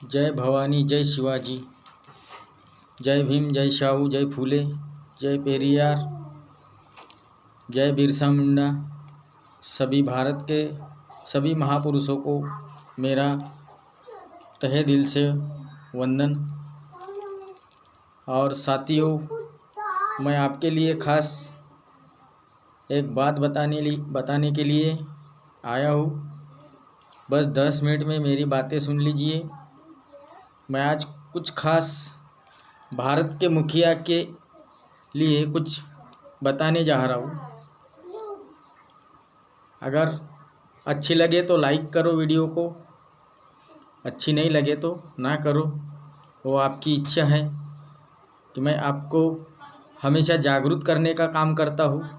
जय भवानी, जय शिवाजी, जय भीम, जय शाहू, जय फूले, जय पेरियार, जय बिरसा मुंडा। सभी भारत के सभी महापुरुषों को मेरा तहे दिल से वंदन। और साथियों, मैं आपके लिए ख़ास एक बात बताने के लिए आया हूँ। बस 10 मिनट में मेरी बातें सुन लीजिए। मैं आज कुछ ख़ास भारत के मुखिया के लिए कुछ बताने जा रहा हूँ। अगर अच्छी लगे तो लाइक करो वीडियो को, अच्छी नहीं लगे तो ना करो, वो आपकी इच्छा है। कि मैं आपको हमेशा जागरूक करने का काम करता हूँ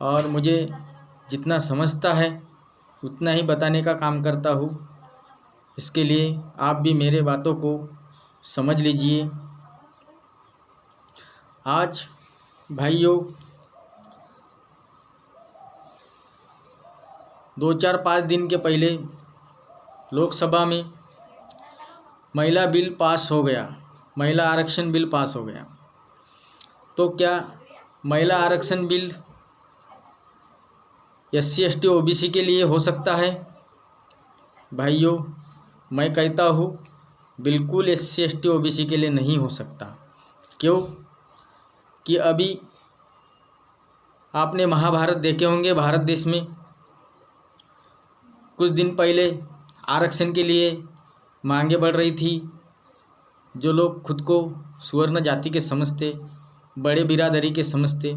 और मुझे जितना समझता है उतना ही बताने का काम करता हूँ। इसके लिए आप भी मेरे बातों को समझ लीजिए। आज भाइयों, 2-4-5 दिन के पहले लोकसभा में महिला बिल पास हो गया, महिला आरक्षण बिल पास हो गया। तो क्या महिला आरक्षण बिल SC ST OBC के लिए हो सकता है? भाइयों, मैं कहता हूँ बिल्कुल SC ST OBC के लिए नहीं हो सकता। क्यों? कि अभी आपने महाभारत देखे होंगे। भारत देश में कुछ दिन पहले आरक्षण के लिए मांगे बढ़ रही थी। जो लोग खुद को सुवर्ण जाति के समझते, बड़े बिरादरी के समझते,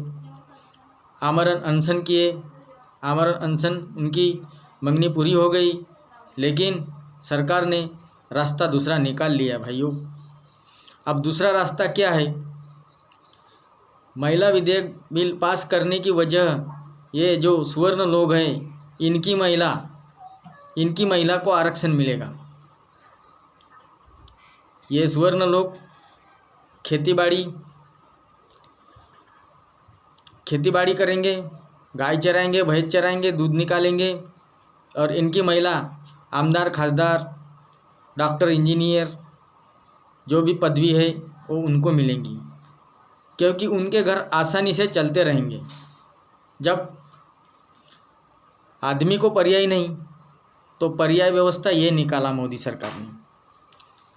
आमरण अनशन किए। आमरण अनशन उनकी मंगनी पूरी हो गई, लेकिन सरकार ने रास्ता दूसरा निकाल लिया। भाइयों, अब दूसरा रास्ता क्या है? महिला विधेयक बिल पास करने की वजह ये जो सुवर्ण लोग हैं, इनकी महिला को आरक्षण मिलेगा। ये सुवर्ण लोग खेती बाड़ी करेंगे, गाय चराएंगे, भैंस चराएंगे, दूध निकालेंगे, और इनकी महिला आमदार, खासदार, डॉक्टर, इंजीनियर, जो भी पदवी है वो उनको मिलेंगी। क्योंकि उनके घर आसानी से चलते रहेंगे। जब आदमी को पर्याय नहीं, तो पर्याय व्यवस्था ये निकाला मोदी सरकार ने।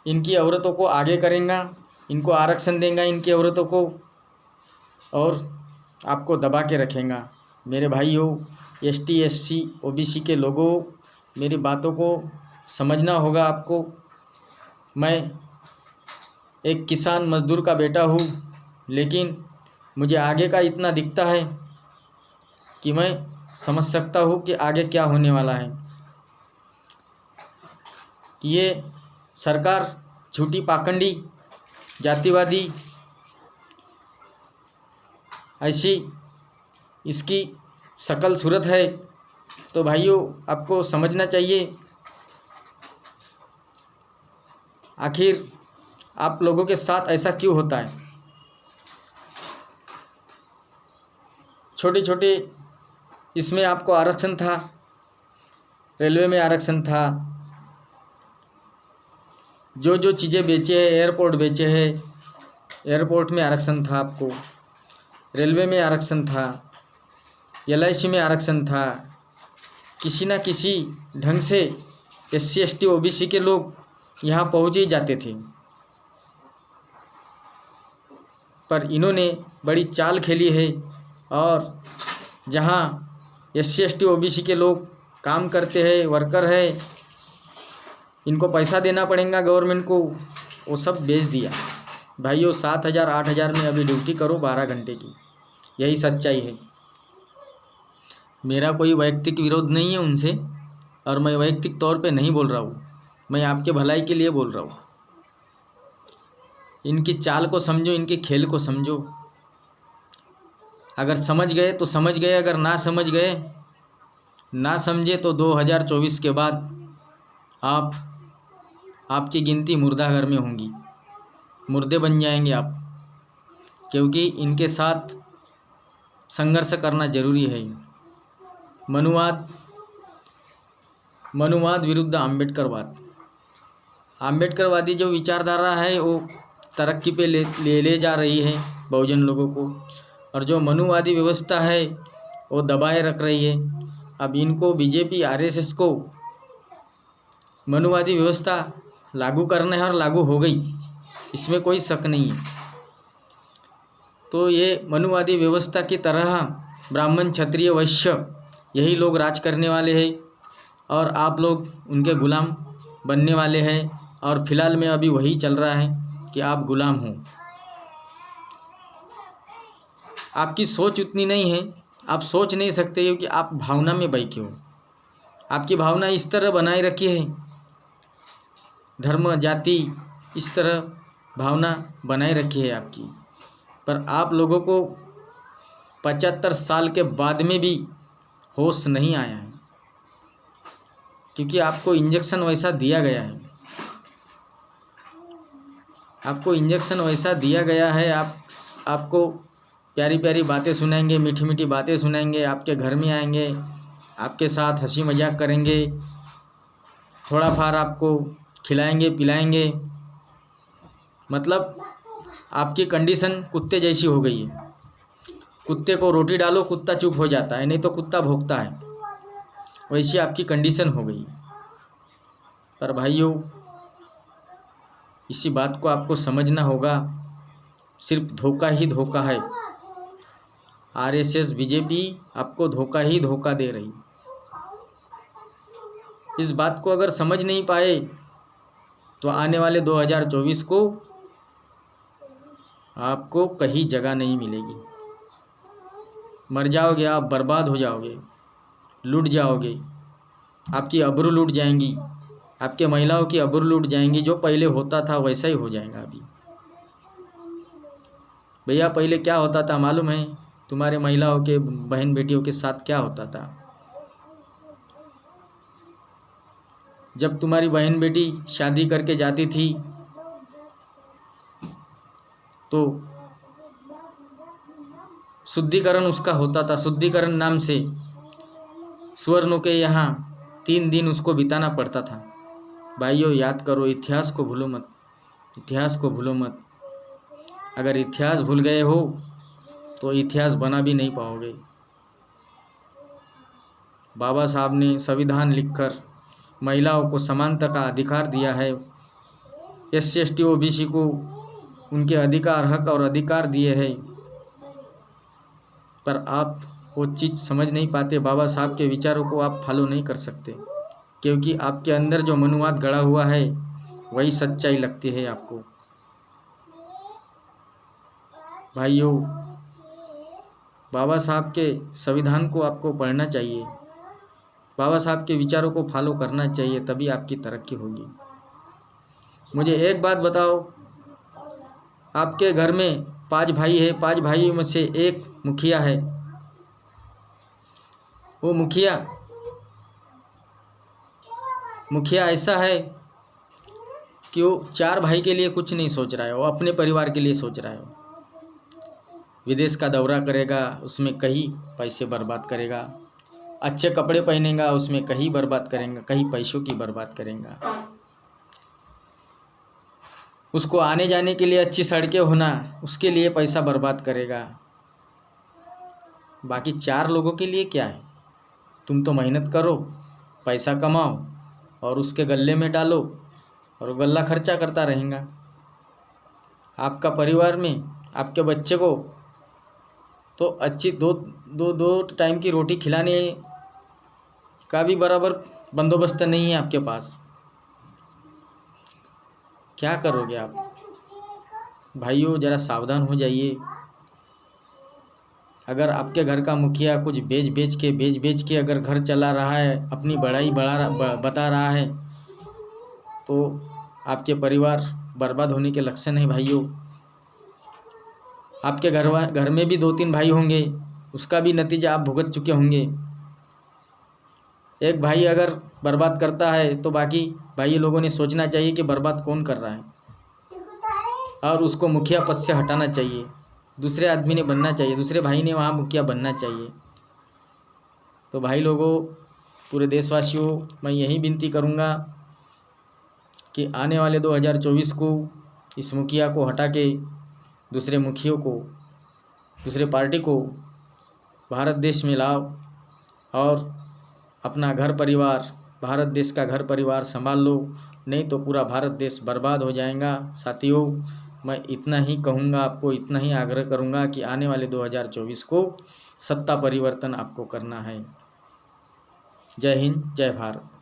इनकी औरतों को आगे करेगा, इनको आरक्षण देगा, इनकी औरतों को, और आपको दबा के रखेगा। मेरे भाइयों, ST SC OBC के लोगों, मेरी बातों को समझना होगा आपको। मैं एक किसान मजदूर का बेटा हूँ, लेकिन मुझे आगे का इतना दिखता है कि मैं समझ सकता हूँ कि आगे क्या होने वाला है। कि ये सरकार झूठी, पाखंडी, जातिवादी, ऐसी इसकी शकल सूरत है। तो भाइयों, आपको समझना चाहिए आखिर आप लोगों के साथ ऐसा क्यों होता है। छोटे छोटे इसमें आपको आरक्षण था, रेलवे में आरक्षण था, जो चीज़ें बेचे हैं, एयरपोर्ट बेचे हैं, एयरपोर्ट में आरक्षण था आपको, रेलवे में आरक्षण था, LIC में आरक्षण था। किसी न किसी ढंग से SC ST OBC के लोग यहाँ पहुँच ही जाते थे। पर इन्होंने बड़ी चाल खेली है, और जहाँ SC ST OBC के लोग काम करते हैं, वर्कर है, इनको पैसा देना पड़ेगा गवर्नमेंट को, वो सब बेच दिया। भाइयों, 7,000 8,000 में अभी ड्यूटी करो 12 घंटे की, यही सच्चाई है। मेरा कोई वैयक्तिक विरोध नहीं है उनसे, और मैं वैयक्तिक तौर पे नहीं बोल रहा हूँ, मैं आपके भलाई के लिए बोल रहा हूँ। इनकी चाल को समझो, इनके खेल को समझो। अगर समझ गए तो समझ गए, अगर ना समझ गए, ना समझे, तो 2024 के बाद आपकी गिनती मुर्दाघर में होंगी, मुर्दे बन जाएंगे आप। क्योंकि इनके साथ संघर्ष करना जरूरी है। मनुवाद विरुद्ध अम्बेडकरवाद, आम्बेडकरवादी जो विचारधारा है वो तरक्की पे ले जा रही है बहुजन लोगों को, और जो मनुवादी व्यवस्था है वो दबाए रख रही है। अब इनको बीजेपी आरएसएस को मनुवादी व्यवस्था लागू करना है और लागू हो गई, इसमें कोई शक नहीं है। तो ये मनुवादी व्यवस्था की तरह ब्राह्मण क्षत्रिय वैश्य यही लोग राज करने वाले हैं और आप लोग उनके गुलाम बनने वाले हैं। और फिलहाल में अभी वही चल रहा है कि आप गुलाम हो। आपकी सोच उतनी नहीं है, आप सोच नहीं सकते हो कि आप भावना में बहके हो। आपकी भावना इस तरह बनाए रखी है, धर्म जाति इस तरह भावना बनाए रखी है आपकी। पर आप लोगों को 75 साल के बाद में भी होश नहीं आया है, क्योंकि आपको इंजेक्शन वैसा दिया गया है। आपको इंजेक्शन वैसा दिया गया है। आपको प्यारी प्यारी बातें सुनाएंगे, मीठी मीठी बातें सुनाएंगे, आपके घर में आएंगे, आपके साथ हंसी मजाक करेंगे, थोड़ा फार आपको खिलाएंगे पिलाएंगे। मतलब आपकी कंडीशन कुत्ते जैसी हो गई है। कुत्ते को रोटी डालो कुत्ता चुप हो जाता है, नहीं तो कुत्ता भौंकता है, वैसी आपकी कंडीशन हो गई। पर भाइयों, इसी बात को आपको समझना होगा, सिर्फ धोखा ही धोखा है। आरएसएस बीजेपी आपको धोखा ही धोखा दे रही। इस बात को अगर समझ नहीं पाए तो आने वाले 2024 को आपको कहीं जगह नहीं मिलेगी। मर जाओगे आप, बर्बाद हो जाओगे, लूट जाओगे, आपकी अब्रू लूट जाएंगी, आपके महिलाओं की अब्रू लूट जाएंगी। जो पहले होता था वैसा ही हो जाएगा अभी। भैया पहले क्या होता था मालूम है? तुम्हारे महिलाओं के बहन बेटियों के साथ क्या होता था? जब तुम्हारी बहन बेटी शादी करके जाती थी तो शुद्धिकरण उसका होता था। शुद्धिकरण नाम से स्वर्णों के यहाँ 3 दिन उसको बिताना पड़ता था। भाइयों याद करो, इतिहास को भूलो मत, इतिहास को भूलो मत। अगर इतिहास भूल गए हो तो इतिहास बना भी नहीं पाओगे। बाबा साहब ने संविधान लिखकर महिलाओं को समानता का अधिकार दिया है। SC ST OBC को उनके अधिकार, हक और अधिकार दिए हैं। पर आप वो चीज़ समझ नहीं पाते। बाबा साहब के विचारों को आप फॉलो नहीं कर सकते, क्योंकि आपके अंदर जो मनुवाद गड़ा हुआ है वही सच्चाई लगती है आपको। भाइयों, बाबा साहब के संविधान को आपको पढ़ना चाहिए, बाबा साहब के विचारों को फॉलो करना चाहिए, तभी आपकी तरक्की होगी। मुझे एक बात बताओ, आपके घर में 5 भाई है, 5 भाइयों में से एक मुखिया है। वो मुखिया ऐसा है कि वो 4 भाई के लिए कुछ नहीं सोच रहा है, वो अपने परिवार के लिए सोच रहा है। विदेश का दौरा करेगा, उसमें कहीं पैसे बर्बाद करेगा। अच्छे कपड़े पहनेगा, उसमें कहीं बर्बाद करेगा, कहीं पैसों की बर्बाद करेगा। उसको आने जाने के लिए अच्छी सड़कें होना, उसके लिए पैसा बर्बाद करेगा। बाकी 4 लोगों के लिए क्या है? तुम तो मेहनत करो, पैसा कमाओ और उसके गल्ले में डालो और गल्ला खर्चा करता रहेगा। आपका परिवार में आपके बच्चे को तो अच्छी दो टाइम की रोटी खिलाने का भी बराबर बंदोबस्त नहीं है आपके पास। क्या करोगे आप? भाइयों ज़रा सावधान हो जाइए। अगर आपके घर का मुखिया कुछ बेच के अगर घर चला रहा है, अपनी बड़ाई बता रहा है, तो आपके परिवार बर्बाद होने के लक्षण है भाइयों। आपके घर में भी 2-3 भाई होंगे, उसका भी नतीजा आप भुगत चुके होंगे। एक भाई अगर बर्बाद करता है तो बाकी भाई लोगों ने सोचना चाहिए कि बर्बाद कौन कर रहा है, और उसको मुखिया पद से हटाना चाहिए। दूसरे आदमी ने बनना चाहिए, दूसरे भाई ने वहाँ मुखिया बनना चाहिए। तो भाई लोगों, पूरे देशवासियों, मैं यही विनती करूँगा कि आने वाले 2024 को इस मुखिया को हटा के दूसरे मुखियों को, दूसरे पार्टी को भारत देश में लाओ और अपना घर परिवार, भारत देश का घर परिवार संभाल लो, नहीं तो पूरा भारत देश बर्बाद हो जाएगा। साथियों, मैं इतना ही कहूँगा, आपको इतना ही आग्रह करूँगा कि आने वाले 2024 को सत्ता परिवर्तन आपको करना है। जय हिंद, जय भारत।